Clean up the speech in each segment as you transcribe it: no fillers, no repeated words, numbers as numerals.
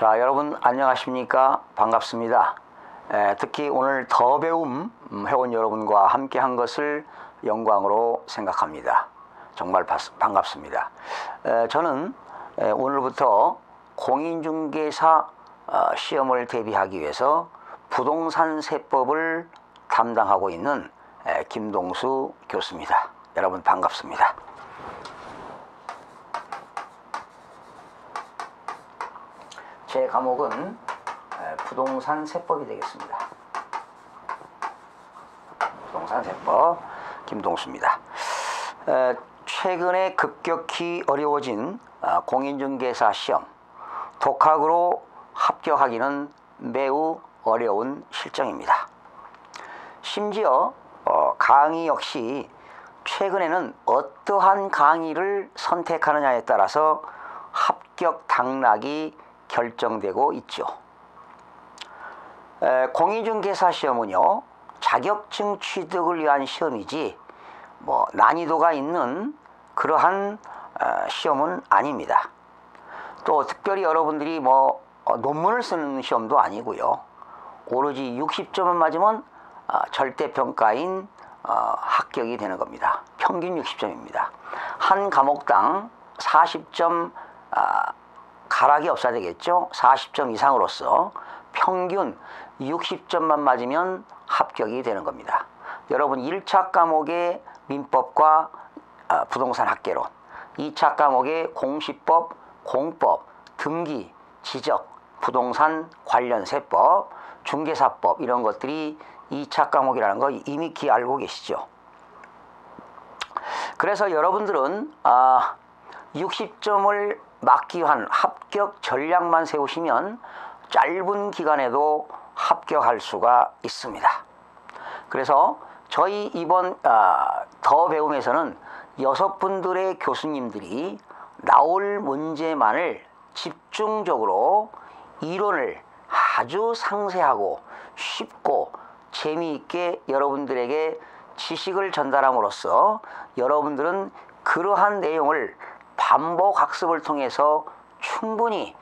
자, 여러분 안녕하십니까? 반갑습니다. 특히 오늘 더 배움 회원 여러분과 함께 한 것을 영광으로 생각합니다. 정말 반갑습니다. 저는 오늘부터 공인중개사 시험을 대비하기 위해서 부동산 세법을 담당하고 있는 김동수 교수입니다. 여러분 반갑습니다. 제 과목은 부동산 세법이 되겠습니다. 부동산 세법 김동수입니다. 최근에 급격히 어려워진 공인중개사 시험, 독학으로 합격하기는 매우 어려운 실정입니다. 심지어 강의 역시 최근에는 어떠한 강의를 선택하느냐에 따라서 합격 당락이 결정되고 있죠. 공인중개사 시험은요, 자격증 취득을 위한 시험이지 난이도가 있는 그러한 시험은 아닙니다. 또 특별히 여러분들이 논문을 쓰는 시험도 아니고요. 오로지 60점을 맞으면 절대평가인 합격이 되는 겁니다. 평균 60점입니다. 한 과목당 40점 가락이 없어야 되겠죠. 40점 이상으로서 평균 60점만 맞으면 합격이 되는 겁니다. 여러분 1차 과목의 민법과 부동산 학개론, 2차 과목의 공시법, 공법, 등기, 지적, 부동산 관련 세법, 중개사법 이런 것들이 2차 과목이라는 거 이미 알고 계시죠. 그래서 여러분들은 60점을 맞기 위한 합격 전략만 세우시면 짧은 기간에도 합격할 수가 있습니다. 그래서 저희 이번 더 배움에서는 6분들의 교수님들이 나올 문제만을 집중적으로 이론을 아주 상세하고 쉽고 재미있게 여러분들에게 지식을 전달함으로써 여러분들은 그러한 내용을 반복 학습을 통해서 충분히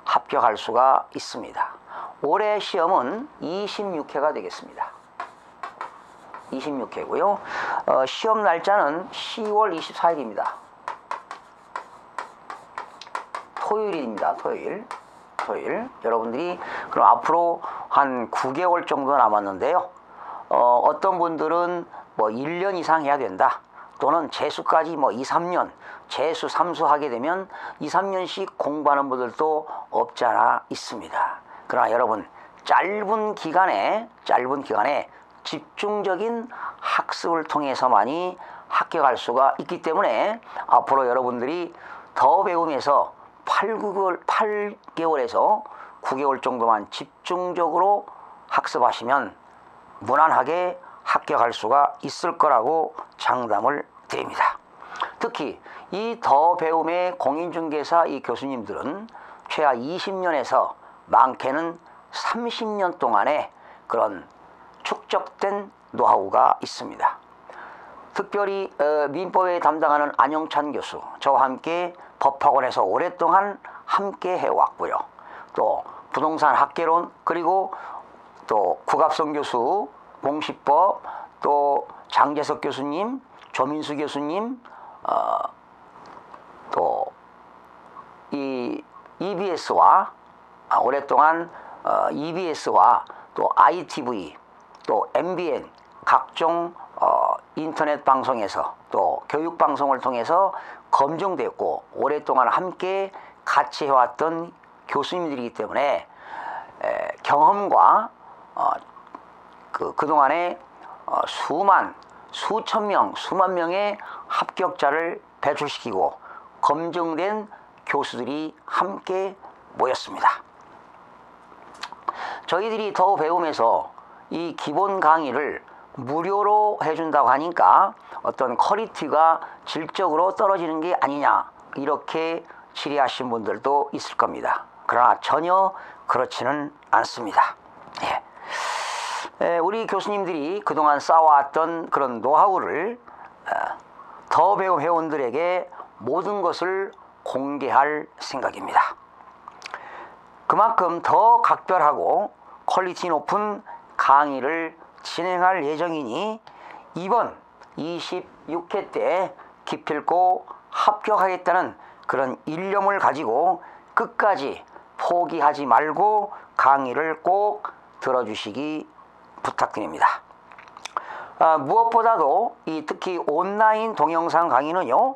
합격할 수가 있습니다. 올해 시험은 26회가 되겠습니다. 26회고요. 시험 날짜는 10월 24일입니다. 토요일입니다. 토요일. 여러분들이 그럼 앞으로 한 9개월 정도 남았는데요. 어떤 분들은 1년 이상 해야 된다. 또는 재수까지 2, 3년, 재수, 삼수 하게 되면 2, 3년씩 공부하는 분들도 없지 않아 있습니다. 그러나 여러분 짧은 기간에 집중적인 학습을 통해서만이 합격할 수가 있기 때문에 앞으로 여러분들이 더 배움에서 8개월에서 9개월 정도만 집중적으로 학습하시면 무난하게 합격할 수가 있을 거라고 장담을 드립니다. 특히 이 더 배움의 공인중개사 이 교수님들은 최하 20년에서 많게는 30년 동안의 그런 축적된 노하우가 있습니다. 특별히 민법에 담당하는 안영찬 교수, 저와 함께 법학원에서 오랫동안 함께 해왔고요. 또 부동산 학개론, 그리고 또 구갑성 교수 공시법, 또 장재석 교수님, 조민수 교수님, 또 이 EBS와 오랫동안 EBS와 또 ITV, 또 MBN 각종 인터넷 방송에서 또 교육 방송을 통해서 검증됐고 오랫동안 함께 같이 해왔던 교수님들이기 때문에 경험과 그동안에 수천 명, 수만 명의 합격자를 배출시키고 검증된 교수들이 함께 모였습니다. 저희들이 더 배움에서 이 기본 강의를 무료로 해준다고 하니까 어떤 퀄리티가 질적으로 떨어지는 게 아니냐 이렇게 질의하신 분들도 있을 겁니다. 그러나 전혀 그렇지는 않습니다. 우리 교수님들이 그동안 쌓아왔던 그런 노하우를 더 배움 회원들에게 모든 것을 공개할 생각입니다. 그만큼 더 각별하고 퀄리티 높은 강의를 진행할 예정이니 이번 26회 때 기필코 합격하겠다는 그런 일념을 가지고 끝까지 포기하지 말고 강의를 꼭 들어주시기 부탁드립니다. 무엇보다도 특히 온라인 동영상 강의는요,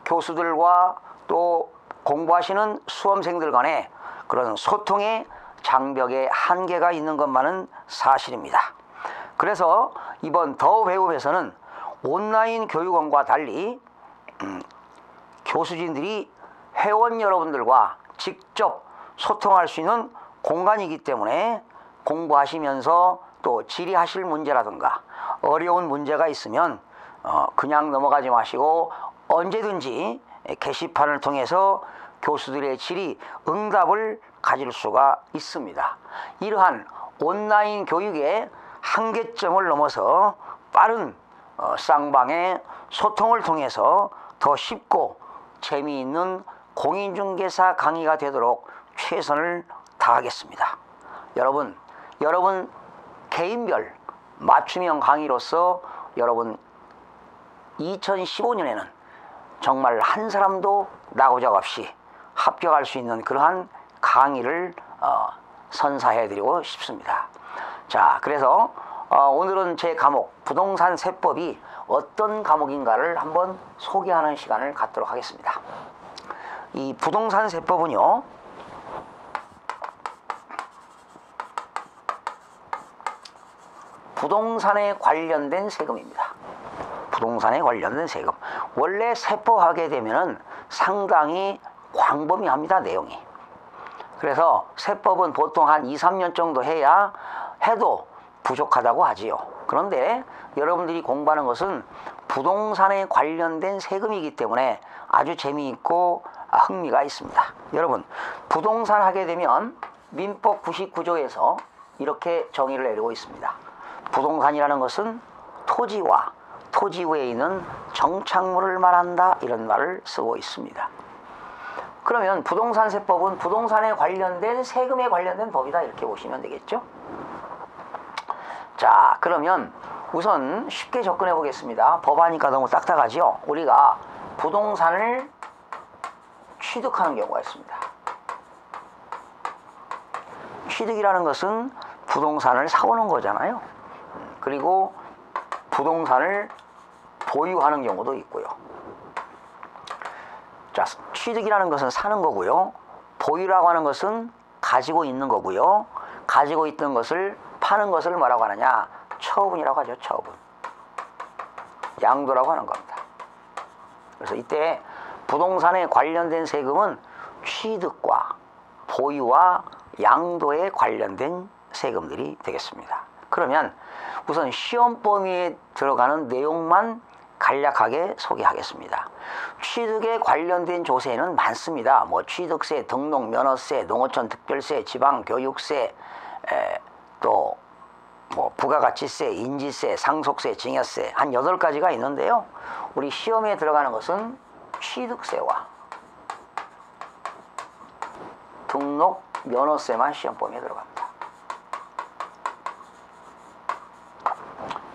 교수들과 또 공부하시는 수험생들 간의 그런 소통의 장벽에 한계가 있는 것만은 사실입니다. 그래서 이번 더 배움에서는 온라인 교육원과 달리 교수진들이 회원 여러분들과 직접 소통할 수 있는 공간이기 때문에 공부하시면서 또 질의하실 문제라든가 어려운 문제가 있으면 그냥 넘어가지 마시고 언제든지 게시판을 통해서 교수들의 질의 응답을 가질 수가 있습니다. 이러한 온라인 교육의 한계점을 넘어서 빠른 쌍방의 소통을 통해서 더 쉽고 재미있는 공인중개사 강의가 되도록 최선을 다하겠습니다. 여러분 개인별 맞춤형 강의로서 여러분 2015년에는 정말 한 사람도 나고자 없이 합격할 수 있는 그러한 강의를 선사해드리고 싶습니다. 자, 그래서 오늘은 제 과목 부동산 세법이 어떤 과목인가를 한번 소개하는 시간을 갖도록 하겠습니다. 이 부동산 세법은요, 부동산에 관련된 세금입니다. 부동산에 관련된 세금. 원래 세법하게 되면은 상당히 광범위합니다, 내용이. 그래서 세법은 보통 한 2, 3년 정도 해도 부족하다고 하지요. 그런데 여러분들이 공부하는 것은 부동산에 관련된 세금이기 때문에 아주 재미있고 흥미가 있습니다. 여러분, 부동산 하게 되면 민법 99조에서 이렇게 정의를 내리고 있습니다. 부동산이라는 것은 토지와 토지 외에 있는 정착물을 말한다, 이런 말을 쓰고 있습니다. 그러면 부동산 세법은 부동산에 관련된 세금에 관련된 법이다, 이렇게 보시면 되겠죠. 자, 그러면 우선 쉽게 접근해 보겠습니다. 법하니까 너무 딱딱하죠. 우리가 부동산을 취득하는 경우가 있습니다. 취득이라는 것은 부동산을 사오는 거잖아요. 그리고 부동산을 보유하는 경우도 있고요. 자, 취득이라는 것은 사는 거고요. 보유라고 하는 것은 가지고 있는 거고요. 가지고 있던 것을 파는 것을 뭐라고 하느냐? 처분이라고 하죠. 처분. 양도라고 하는 겁니다. 그래서 이때 부동산에 관련된 세금은 취득과 보유와 양도에 관련된 세금들이 되겠습니다. 그러면 우선 시험 범위에 들어가는 내용만 간략하게 소개하겠습니다. 취득에 관련된 조세는 많습니다. 뭐 취득세, 등록 면허세, 농어촌 특별세, 지방교육세, 또 뭐 부가가치세, 인지세, 상속세, 증여세 한 8가지가 있는데요. 우리 시험에 들어가는 것은 취득세와 등록 면허세만 시험 범위에 들어갑니다.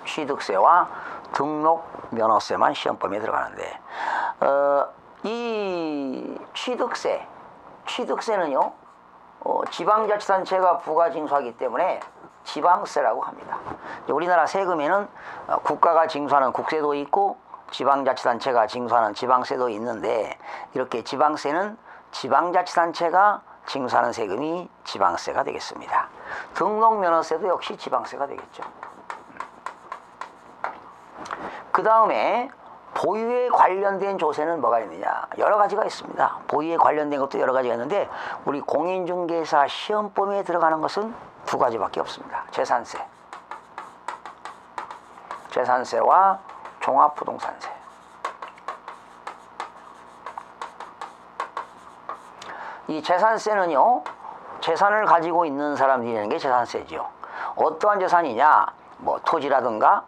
취득세와 등록 면허세만 시험 범위에 들어가는데 이 취득세는요, 지방자치단체가 부가징수하기 때문에 지방세라고 합니다. 우리나라 세금에는 국가가 징수하는 국세도 있고 지방자치단체가 징수하는 지방세도 있는데, 이렇게 지방세는 지방자치단체가 징수하는 세금이 지방세가 되겠습니다. 등록면허세도 역시 지방세가 되겠죠. 그 다음에 보유에 관련된 조세는 뭐가 있느냐? 여러 가지가 있습니다. 보유에 관련된 것도 여러 가지가 있는데 우리 공인중개사 시험 범위에 들어가는 것은 2가지밖에 없습니다. 재산세와 종합부동산세. 이 재산세는요, 재산을 가지고 있는 사람들이 내는 게 재산세죠. 어떠한 재산이냐? 뭐 토지라든가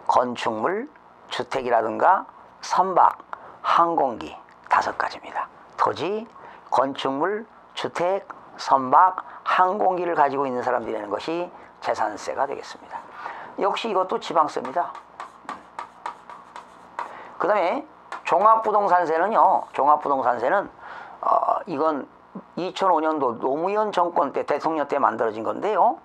건축물, 주택이라든가 선박, 항공기 5가지입니다. 토지, 건축물, 주택, 선박, 항공기를 가지고 있는 사람들이 내는 것이 재산세가 되겠습니다. 역시 이것도 지방세입니다. 그 다음에 종합부동산세는요. 종합부동산세는 이건 2005년도 노무현 정권 때 대통령 때 만들어진 건데요.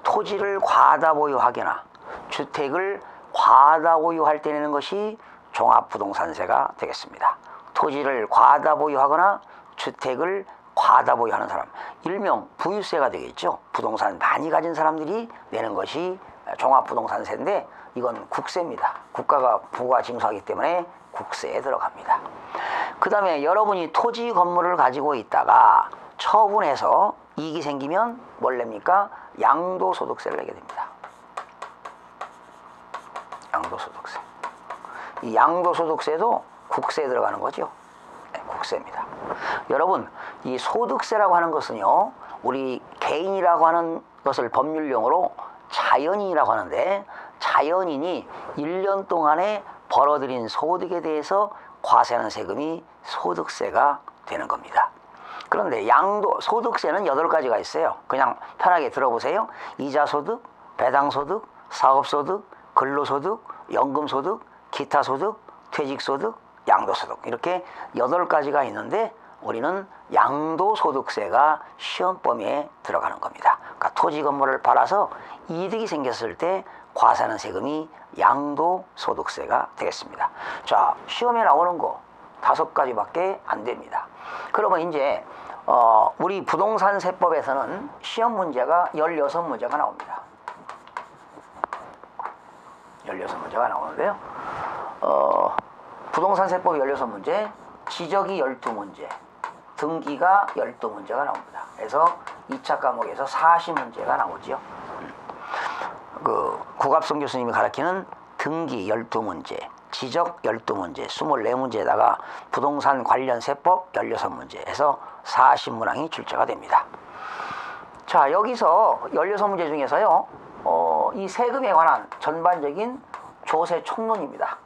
토지를 과다 보유하거나 주택을 과다 보유할 때 내는 것이 종합부동산세가 되겠습니다. 토지를 과다 보유하거나 주택을 과다 보유하는 사람, 일명 부유세가 되겠죠. 부동산 많이 가진 사람들이 내는 것이 종합부동산세인데 이건 국세입니다. 국가가 부가 징수하기 때문에 국세에 들어갑니다. 그 다음에 여러분이 토지 건물을 가지고 있다가 처분해서 이익이 생기면 뭘 냅니까? 양도소득세를 내게 됩니다. 양도소득세. 이 양도소득세도 국세에 들어가는 거죠. 네, 국세입니다. 여러분, 이 소득세라고 하는 것은요, 우리 개인이라고 하는 것을 법률용어로 자연인이라고 하는데, 자연인이 1년 동안에 벌어들인 소득에 대해서 과세하는 세금이 소득세가 되는 겁니다. 그런데 소득세는 8가지가 있어요. 그냥 편하게 들어보세요. 이자소득, 배당소득, 사업소득, 근로소득, 연금소득, 기타소득, 퇴직소득, 양도소득, 이렇게 8가지가 있는데 우리는 양도소득세가 시험 범위에 들어가는 겁니다. 그러니까 토지 건물을 팔아서 이득이 생겼을 때 과세하는 세금이 양도소득세가 되겠습니다. 자, 시험에 나오는 거 5가지밖에 안 됩니다. 그러면 이제 우리 부동산세법에서는 시험 문제가 16문제가 나옵니다. 16문제가 나오는데요. 부동산세법 16문제, 지적이 12문제, 등기가 12문제가 나옵니다. 그래서 2차 과목에서 40문제가 나오죠. 구갑성 교수님이 가르치는 등기 12문제, 지적 12문제, 24문제에다가 부동산 관련 세법 16문제 해서 40문항이 출제가 됩니다. 자, 여기서 16문제 중에서요, 이 세금에 관한 전반적인 조세 총론입니다.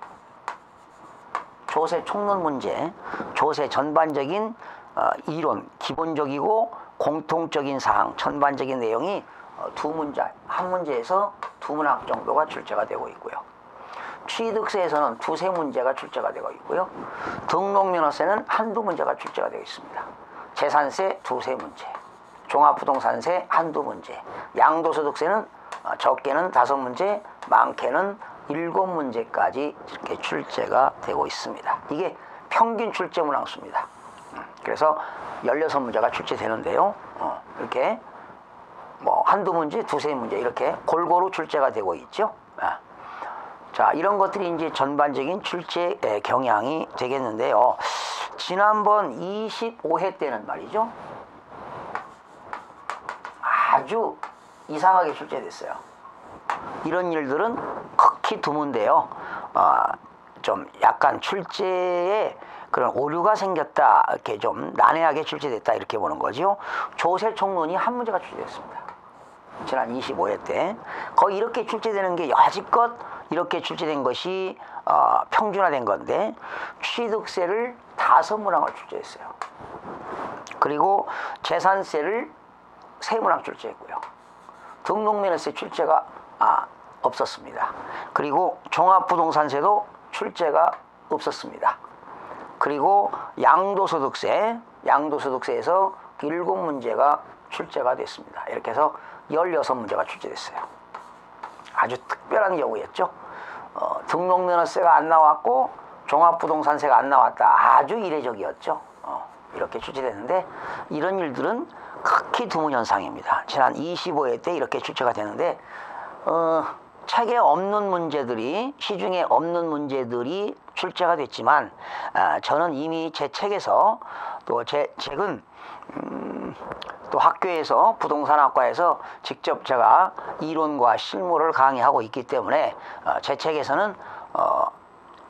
조세 총론 문제, 조세 전반적인 이론, 기본적이고 공통적인 사항, 전반적인 내용이 한 문제에서 2문항 정도가 출제가 되고 있고요. 취득세에서는 2~3문제가 출제가 되고 있고요. 등록면허세는 1~2문제가 출제가 되어 있습니다. 재산세 2~3문제, 종합부동산세 1~2문제, 양도소득세는 적게는 5문제, 많게는 7문제까지 이렇게 출제가 되고 있습니다. 이게 평균 출제 문항수입니다. 그래서 16문제가 출제되는데요. 이렇게 뭐 1~2문제, 2~3문제 이렇게 골고루 출제가 되고 있죠. 자, 이런 것들이 이제 전반적인 출제 경향이 되겠는데요. 지난번 25회 때는 말이죠, 아주 이상하게 출제됐어요. 이런 일들은 극히 드문데요. 좀 약간 출제에 그런 오류가 생겼다, 이렇게 좀 난해하게 출제됐다, 이렇게 보는 거죠. 조세 총론이 1문제가 출제됐습니다. 지난 25회 때 거의 이렇게 출제되는 게 여지껏 이렇게 출제된 것이 평준화된 건데, 취득세를 5문항을 출제했어요. 그리고 재산세를 3문항 출제했고요. 등록면허세 출제가 없었습니다. 그리고 종합부동산세도 출제가 없었습니다. 그리고 양도소득세에서 7문제가 출제가 됐습니다. 이렇게 해서 16문제가 출제됐어요. 아주 특별한 경우였죠. 등록면허세가 안 나왔고 종합부동산세가 안 나왔다. 아주 이례적이었죠. 이렇게 출제됐는데, 이런 일들은 극히 드문 현상입니다. 지난 25회 때 이렇게 출제가 되는데, 책에 없는 문제들이, 시중에 없는 문제들이 출제가 됐지만, 저는 이미 제 책에서, 또 제 책은 또 학교에서, 부동산학과에서 직접 제가 이론과 실무를 강의하고 있기 때문에 제 책에서는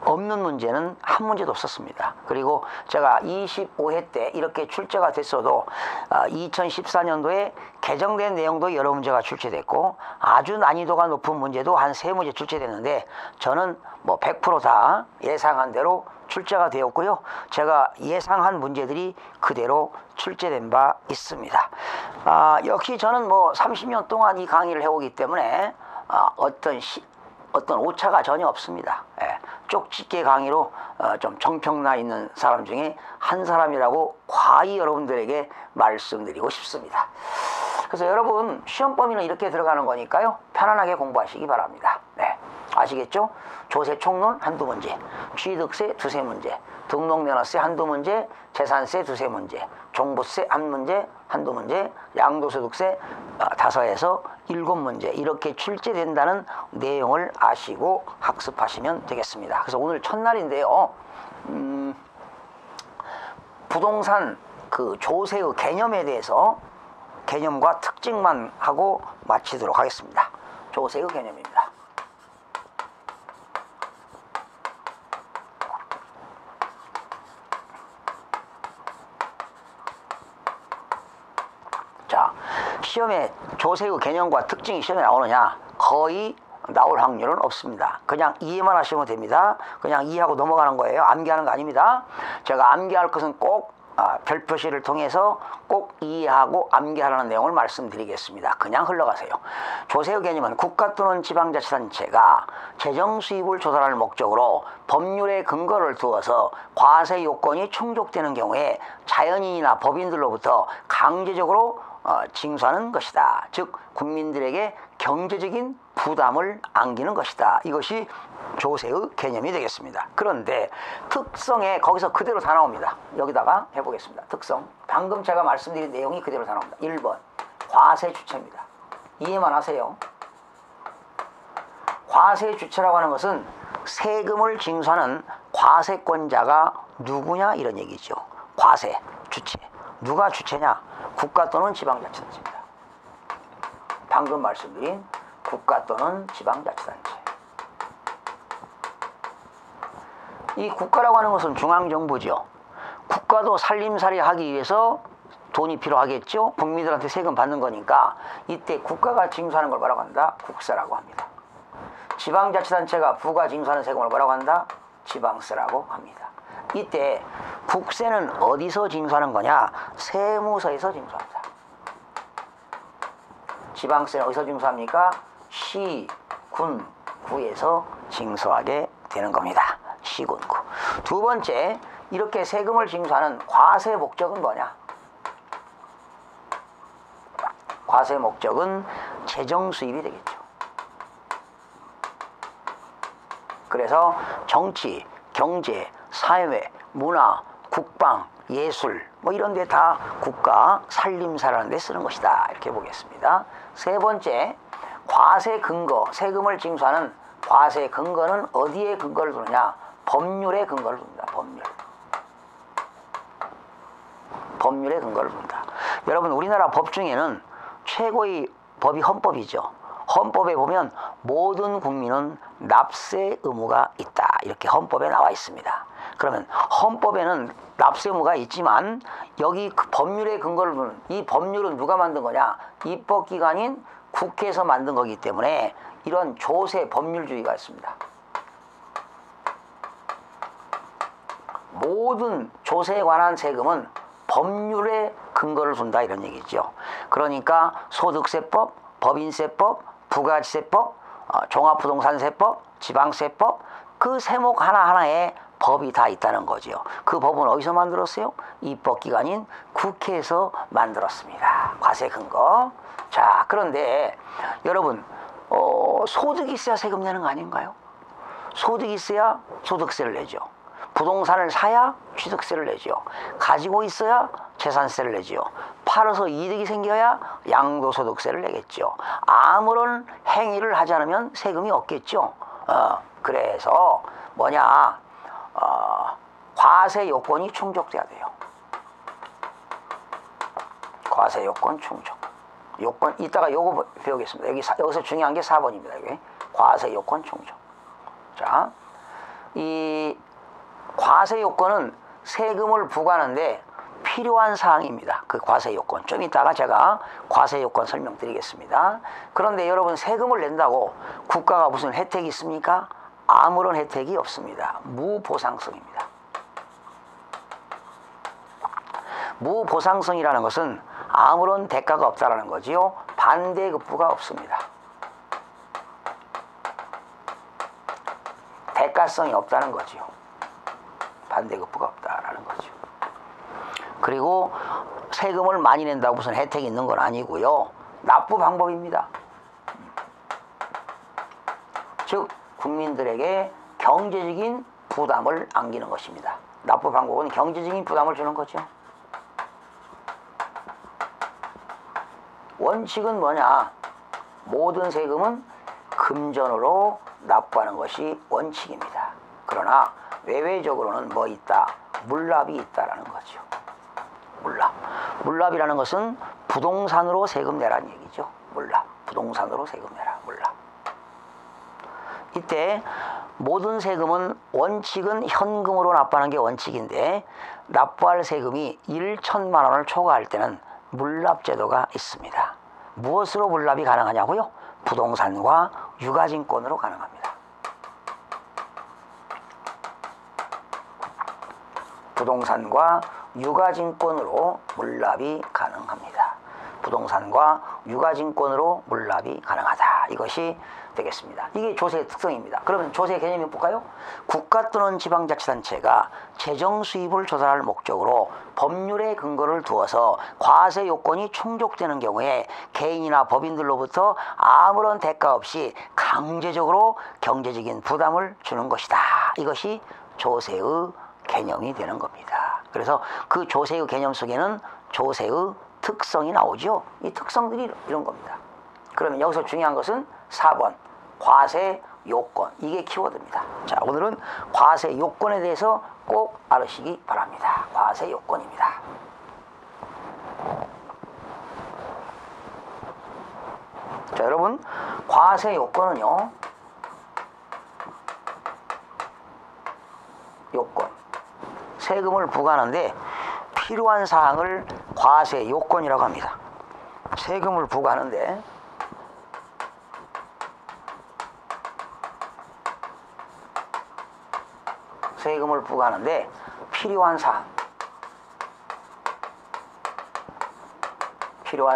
없는 문제는 한 문제도 없었습니다. 그리고 제가 25회 때 이렇게 출제가 됐어도 2014년도에 개정된 내용도 여러 문제가 출제됐고 아주 난이도가 높은 문제도 한 3문제 출제됐는데 저는 뭐 100% 다 예상한 대로 출제가 되었고요. 제가 예상한 문제들이 그대로 출제된 바 있습니다. 역시 저는 뭐 30년 동안 이 강의를 해오기 때문에 어떤 오차가 전혀 없습니다. 쪽집게 강의로 좀 정평나 있는 사람 중에 한 사람이라고 과히 여러분들에게 말씀드리고 싶습니다. 그래서 여러분 시험 범위는 이렇게 들어가는 거니까요. 편안하게 공부하시기 바랍니다. 아시겠죠? 조세 총론 한두 문제, 취득세 두세 문제, 등록면허세 한두 문제, 재산세 두세 문제, 종부세 한 문제, 한두 문제, 양도소득세 5에서 7문제 이렇게 출제된다는 내용을 아시고 학습하시면 되겠습니다. 그래서 오늘 첫날인데요. 부동산 그 조세의 개념에 대해서 개념과 특징만 하고 마치도록 하겠습니다. 조세의 개념입니다. 자, 시험에 조세의 개념과 특징이 시험에 나오느냐? 거의 나올 확률은 없습니다. 그냥 이해만 하시면 됩니다. 그냥 이해하고 넘어가는 거예요. 암기하는 거 아닙니다. 제가 암기할 것은 꼭 별표시를 통해서 꼭 이해하고 암기하라는 내용을 말씀드리겠습니다. 그냥 흘러가세요. 조세의 개념은 국가 또는 지방자치단체가 재정 수입을 조달할 목적으로 법률의 근거를 두어서 과세 요건이 충족되는 경우에 자연인이나 법인들로부터 강제적으로 징수하는 것이다. 즉 국민들에게 경제적인 부담을 안기는 것이다. 이것이 조세의 개념이 되겠습니다. 그런데 특성에 거기서 그대로 다 나옵니다. 여기다가 해보겠습니다. 특성. 방금 제가 말씀드린 내용이 그대로 다 나옵니다. 1번 과세 주체입니다. 이해만 하세요. 과세 주체라고 하는 것은 세금을 징수하는 과세권자가 누구냐 이런 얘기죠. 과세 주체. 누가 주체냐? 국가 또는 지방자치단체입니다. 방금 말씀드린 국가 또는 지방자치단체. 이 국가라고 하는 것은 중앙정부죠. 국가도 살림살이 하기 위해서 돈이 필요하겠죠. 국민들한테 세금 받는 거니까 이때 국가가 징수하는 걸 뭐라고 한다? 국세라고 합니다. 지방자치단체가 부가 징수하는 세금을 뭐라고 한다? 지방세라고 합니다. 이때 국세는 어디서 징수하는 거냐? 세무서에서 징수합니다. 지방세는 어디서 징수합니까? 시, 군, 구에서 징수하게 되는 겁니다. 시, 군, 구. 두 번째, 이렇게 세금을 징수하는 과세 목적은 뭐냐? 과세 목적은 재정 수입이 되겠죠. 그래서 정치, 경제, 사회, 문화, 국방, 예술 뭐 이런 데 다 국가 살림살이라는 데 쓰는 것이다. 이렇게 보겠습니다. 세 번째, 과세 근거, 세금을 징수하는 과세 근거는 어디에 근거를 두느냐? 법률에 근거를 둡니다. 법률에 근거를 둡니다. 여러분 우리나라 법 중에는 최고의 법이 헌법이죠. 헌법에 보면 모든 국민은 납세 의무가 있다. 이렇게 헌법에 나와 있습니다. 그러면 헌법에는 납세 의무가 있지만 여기 그 법률에 근거를 두는 이 법률은 누가 만든 거냐? 입법기관인 국회에서 만든 거기 때문에 이런 조세 법률주의가 있습니다. 모든 조세에 관한 세금은 법률에 근거를 둔다 이런 얘기죠. 그러니까 소득세법, 법인세법, 부가세법, 종합부동산세법, 지방세법 그 세목 하나하나에 법이 다 있다는 거죠. 그 법은 어디서 만들었어요? 입법기관인 국회에서 만들었습니다. 과세 근거. 자, 그런데 여러분 소득이 있어야 세금 내는 거 아닌가요? 소득이 있어야 소득세를 내죠. 부동산을 사야 취득세를 내죠. 가지고 있어야 재산세를 내죠. 팔아서 이득이 생겨야 양도소득세를 내겠죠. 아무런 행위를 하지 않으면 세금이 없겠죠. 그래서 뭐냐? 과세 요건이 충족돼야 돼요. 과세 요건 충족. 요건 이따가 요거 배우겠습니다. 여기서 중요한 게 4번입니다. 여기. 과세 요건 충족. 자, 이 과세 요건은 세금을 부과하는데 필요한 사항입니다. 그 과세 요건. 좀 이따가 제가 과세 요건 설명드리겠습니다. 그런데 여러분 세금을 낸다고 국가가 무슨 혜택이 있습니까? 아무런 혜택이 없습니다. 무보상성입니다. 무보상성이라는 것은 아무런 대가가 없다라는 거지요. 반대급부가 없습니다. 대가성이 없다는 거지요. 반대급부가 없다라는 거죠. 그리고 세금을 많이 낸다고 무슨 혜택이 있는 건 아니고요. 납부 방법입니다. 즉 국민들에게 경제적인 부담을 안기는 것입니다. 납부 방법은 경제적인 부담을 주는 거죠. 원칙은 뭐냐? 모든 세금은 금전으로 납부하는 것이 원칙입니다. 그러나 외외적으로는 뭐 있다? 물납이 있다라는 거죠. 물납. 물납이라는 것은 부동산으로 세금 내라는 얘기죠. 물납. 부동산으로 세금 내라. 물납. 이때 모든 세금은 원칙은 현금으로 납부하는 게 원칙인데 납부할 세금이 1천만 원을 초과할 때는 물납제도가 있습니다. 무엇으로 물납이 가능하냐고요? 부동산과 유가증권으로 가능합니다. 부동산과 유가증권으로 물납이 가능합니다. 부동산과 유가증권으로 물납이 가능하다. 이것이 되겠습니다. 이게 조세의 특성입니다. 그러면 조세 개념이 볼까요? 국가 또는 지방자치단체가 재정 수입을 조달할 목적으로 법률의 근거를 두어서 과세 요건이 충족되는 경우에 개인이나 법인들로부터 아무런 대가 없이 강제적으로 경제적인 부담을 주는 것이다. 이것이 조세의 개념이 되는 겁니다. 그래서 그 조세의 개념 속에는 조세의 특성이 나오죠. 이 특성들이 이런 겁니다. 그러면 여기서 중요한 것은 4번 과세 요건. 이게 키워드입니다. 자, 오늘은 과세 요건에 대해서 꼭 알으시기 바랍니다. 과세 요건입니다. 자, 여러분 과세 요건은요. 요건. 세금을 부과하는데 필요한 사항을 과세 요건이라고 합니다. 세금을 부과하는데 필요한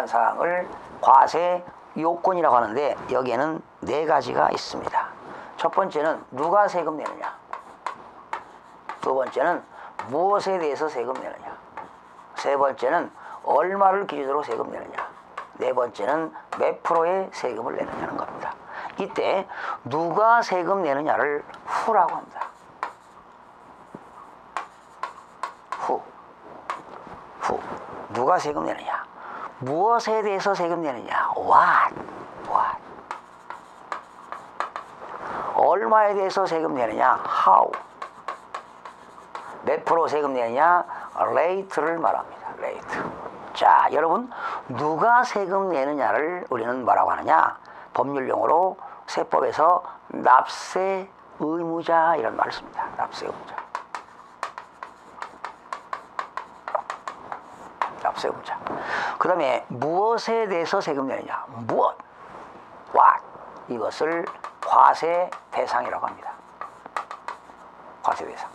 사항을 과세 요건이라고 하는데 여기에는 4가지가 있습니다. 첫 번째는 누가 세금 내느냐, 두 번째는 무엇에 대해서 세금 내느냐, 세 번째는 얼마를 기준으로 세금 내느냐, 네 번째는 몇 프로의 세금을 내느냐는 겁니다. 이때 누가 세금 내느냐를 후라고 합니다. 후. 누가 세금 내느냐, 무엇에 대해서 세금 내느냐, what. 얼마에 대해서 세금 내느냐, how. 몇 프로 세금 내느냐, rate를 말합니다. rate. 자, 여러분 누가 세금 내느냐를 우리는 뭐라고 하느냐, 법률용어로 세법에서 납세 의무자 이런 말을 씁니다. 납세 의무자. 납세 의무자. 그 다음에 무엇에 대해서 세금 내느냐, 무엇, what. 이것을 과세 대상이라고 합니다. 과세 대상.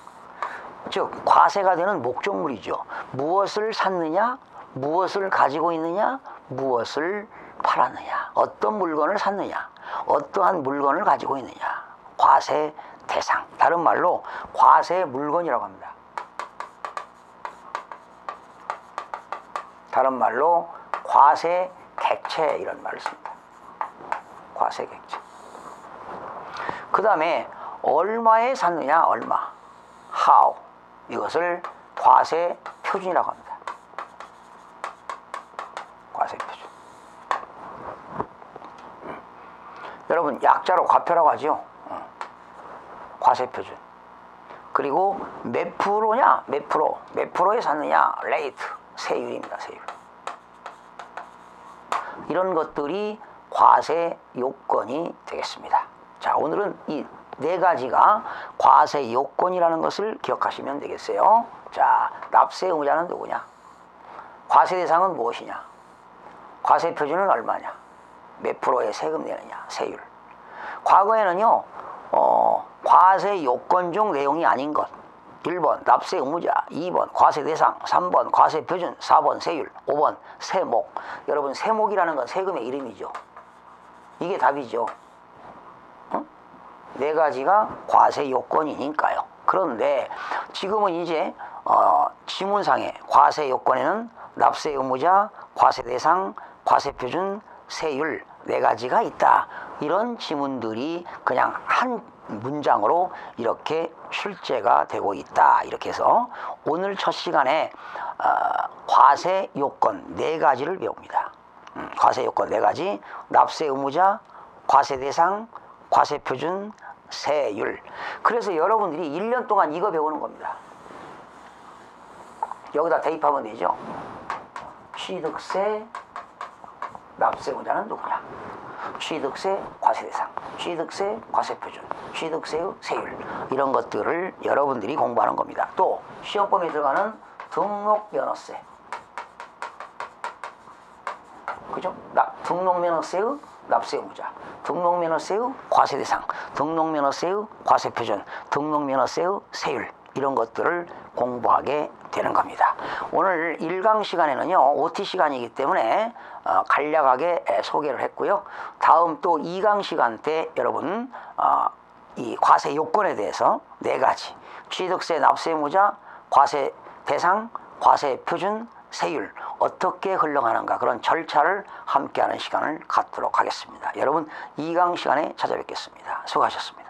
즉 과세가 되는 목적물이죠. 무엇을 샀느냐, 무엇을 가지고 있느냐, 무엇을 팔았느냐, 어떤 물건을 샀느냐, 어떠한 물건을 가지고 있느냐. 과세 대상. 다른 말로 과세 물건이라고 합니다. 다른 말로 과세 객체 이런 말을 씁니다. 과세 객체. 그 다음에 얼마에 샀느냐, 얼마, how. 이것을 과세 표준이라고 합니다. 과세 표준. 여러분 약자로 과표라고 하죠. 과세 표준. 그리고 몇 프로냐, 몇 프로에 샀느냐, 레이트. 세율입니다. 세율. 이런 것들이 과세 요건이 되겠습니다. 자, 오늘은 이 네 가지가 과세 요건이라는 것을 기억하시면 되겠어요. 자, 납세 의무자는 누구냐? 과세 대상은 무엇이냐? 과세 표준은 얼마냐? 몇 프로의 세금 내느냐? 세율. 과거에는요, 과세 요건 중 내용이 아닌 것. 1번 납세 의무자, 2번 과세 대상, 3번 과세 표준, 4번 세율, 5번 세목. 여러분, 세목이라는 건 세금의 이름이죠. 이게 답이죠. 네 가지가 과세 요건이니까요. 그런데 지금은 이제 지문상의 과세 요건에는 납세 의무자, 과세 대상, 과세 표준, 세율 네 가지가 있다. 이런 지문들이 그냥 한 문장으로 이렇게 출제가 되고 있다. 이렇게 해서 오늘 첫 시간에 과세 요건 네 가지를 배웁니다. 과세 요건 네 가지, 납세 의무자, 과세 대상, 과세 표준, 세율. 그래서 여러분들이 1년 동안 이거 배우는 겁니다. 여기다 대입하면 되죠. 취득세, 납세 의무자는 누구냐? 취득세, 과세 대상, 취득세, 과세 표준, 취득세의 세율. 이런 것들을 여러분들이 공부하는 겁니다. 또 시험범위에 들어가는 등록면허세. 그죠? 등록면허세의 납세 의무자, 등록면허세의 과세 대상, 등록면허세의 과세 표준, 등록면허세의 세율. 이런 것들을 공부하게 되는 겁니다. 오늘 1강 시간에는요, OT 시간이기 때문에 간략하게 소개를 했고요. 다음 또 2강 시간 때 여러분 이 과세 요건에 대해서 네 가지, 취득세, 납세 의무자, 과세 대상, 과세 표준, 세율 어떻게 흘러가는가, 그런 절차를 함께하는 시간을 갖도록 하겠습니다. 여러분 2강 시간에 찾아뵙겠습니다. 수고하셨습니다.